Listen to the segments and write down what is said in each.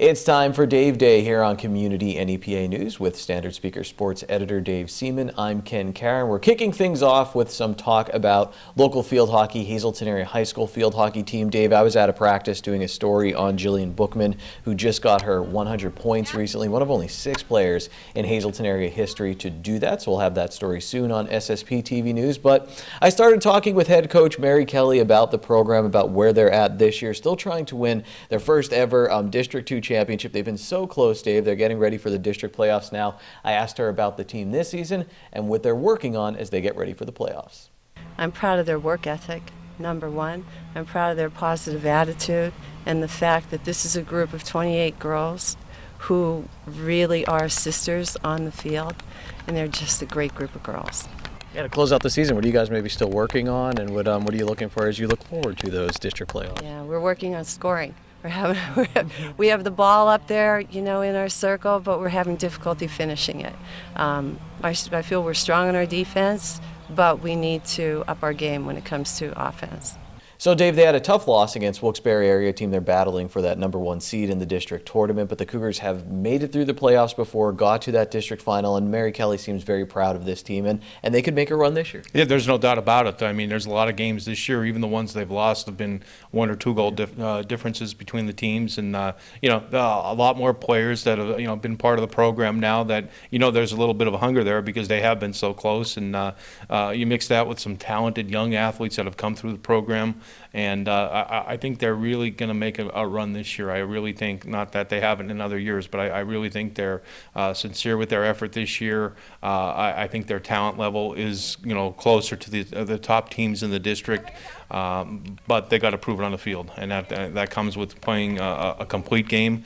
It's time for Dave Day here on Community NEPA News with Standard Speaker Sports Editor Dave Seaman. I'm Ken Karen. We're kicking things off with some talk about local field hockey, Hazelton Area High School field hockey team. Dave, I was at a practice doing a story on Jillian Bookman, who just got her 100 points recently, one of only 6 players in Hazelton area history to do that. So we'll have that story soon on SSP TV News. But I started talking with head coach Mary Kelly about the program, about where they're at this year, still trying to win their first ever District 2 championship. They've been so close, Dave. They're getting ready for the district playoffs now. I asked her about the team this season and what they're working on as they get ready for the playoffs. I'm proud of their work ethic, number one. I'm proud of their positive attitude and the fact that this is a group of 28 girls who really are sisters on the field, and they're just a great group of girls. Yeah, to close out the season, what are you guys maybe still working on, and what are you looking for as you look forward to those district playoffs? Yeah, we're working on scoring. We have the ball up there, in our circle, but we're having difficulty finishing it. I feel we're strong on our defense, but we need to up our game when it comes to offense. So, Dave, they had a tough loss against Wilkes-Barre area team. They're battling for that #1 seed in the district tournament, but the Cougars have made it through the playoffs before, got to that district final, and Mary Kelly seems very proud of this team, and they could make a run this year. Yeah, there's no doubt about it. I mean, there's a lot of games this year. Even the ones they've lost have been 1 or 2 goal differences between the teams, and a lot more players that have been part of the program now. That there's a little bit of a hunger there because they have been so close, and you mix that with some talented young athletes that have come through the program. And I think they're really going to make a run this year. I really think, not that they haven't in other years, but I really think they're sincere with their effort this year. I think their talent level is closer to the top teams in the district, but they got to prove it on the field, and that comes with playing a complete game.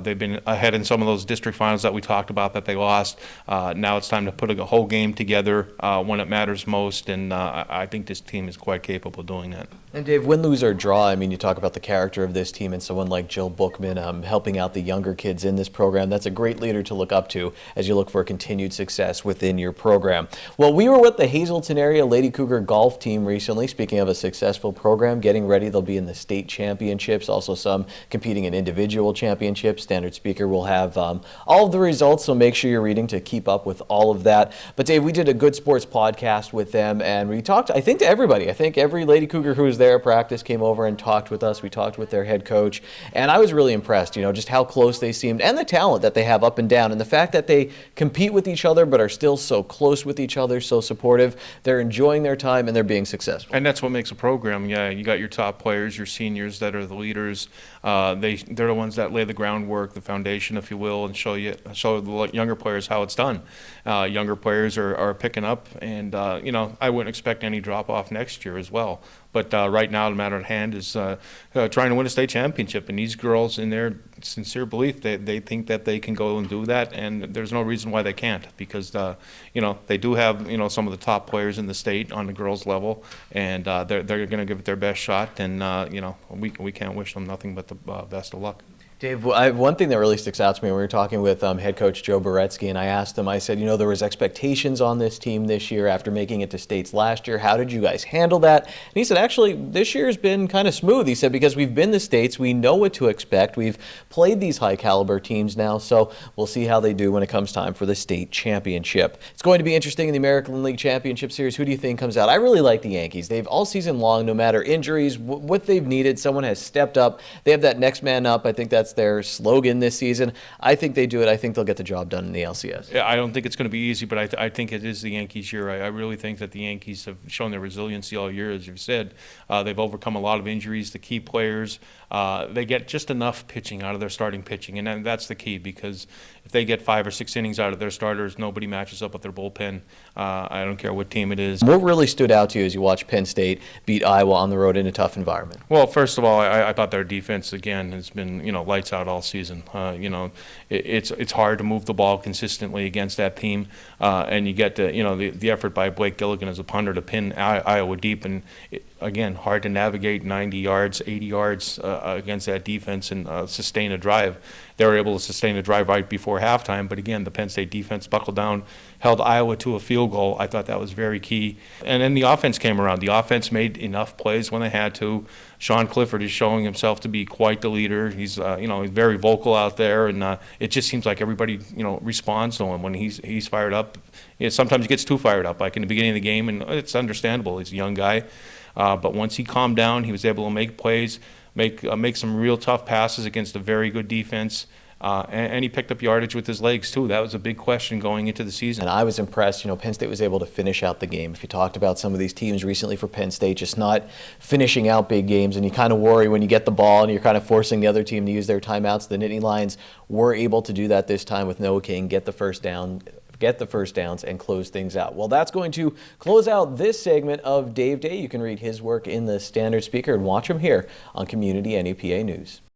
They've been ahead in some of those district finals that we talked about that they lost. Now it's time to put a whole game together when it matters most, and I think this team is quite capable of doing that. And Dave, win, lose, or draw, I mean, you talk about the character of this team and someone like Jill Bookman helping out the younger kids in this program. That's a great leader to look up to as you look for continued success within your program. Well, we were with the Hazelton area Lady Cougar golf team recently. Speaking of a successful program, getting ready, they'll be in the state championships, also some competing in individual championships. Standard Speaker will have all of the results, so make sure you're reading to keep up with all of that. But Dave, we did a Good Sports podcast with them, and we talked, I think, to everybody. I think every Lady Cougar who was there at practice came over and talked with us. We talked with their head coach, and I was really impressed, just how close they seemed and the talent that they have up and down, and the fact that they compete with each other but are still so close with each other, so supportive. They're enjoying their time and they're being successful. And that's what makes a program. Yeah, you got your top players, your seniors that are the leaders. They're the ones that lay the groundwork, the foundation, if you will, and show the younger players how it's done. Younger players are picking up, and I wouldn't expect any drop off next year as well. But right now, the matter at hand is trying to win a state championship. And these girls, in their sincere belief, they think that they can go and do that. And there's no reason why they can't, because they do have some of the top players in the state on the girls level, and they're going to give it their best shot. And we can't wish them nothing but the best of luck. Dave, one thing that really sticks out to me, we were talking with head coach Joe Boretsky, and I asked him, I said, there was expectations on this team this year after making it to states last year. How did you guys handle that? And he said, actually, this year's been kind of smooth. He said, because we've been to states, we know what to expect. We've played these high-caliber teams now, so we'll see how they do when it comes time for the state championship. It's going to be interesting in the American League Championship Series. Who do you think comes out? I really like the Yankees. They've all season long, no matter injuries, what they've needed, someone has stepped up. They have that next man up. I think that's their slogan this season. I think they do it. I think they'll get the job done in the ALCS. Yeah, I don't think it's going to be easy, but I think it is the Yankees' year. I really think that the Yankees have shown their resiliency all year, as you've said. They've overcome a lot of injuries. The key players, they get just enough pitching out of their starting pitching, and that's the key, because if they get 5 or 6 innings out of their starters, nobody matches up with their bullpen. I don't care what team it is. What really stood out to you as you watched Penn State beat Iowa on the road in a tough environment? Well, first of all, I thought their defense, again, has been lights out all season. It's hard to move the ball consistently against that team, and you get the effort by Blake Gilligan as a punter to pin Iowa deep, and again, hard to navigate 90 yards, 80 yards against that defense and sustain a drive. They were able to sustain a drive right before halftime, but again, the Penn State defense buckled down, held Iowa to a field goal. I thought that was very key. And then the offense came around. The offense made enough plays when they had to. Sean Clifford is showing himself to be quite the leader. He's he's very vocal out there, and it just seems like everybody responds to him when he's fired up. Sometimes he gets too fired up, like in the beginning of the game, and it's understandable. He's a young guy. But once he calmed down, he was able to make plays, make some real tough passes against a very good defense, and he picked up yardage with his legs too. That was a big question going into the season. And I was impressed, Penn State was able to finish out the game. If you talked about some of these teams recently for Penn State just not finishing out big games, and you kind of worry when you get the ball and you're kind of forcing the other team to use their timeouts. The Nittany Lions were able to do that this time with Noah King, get the first downs and close things out. Well, that's going to close out this segment of Dave Day. You can read his work in the Standard Speaker and watch him here on Community NEPA News.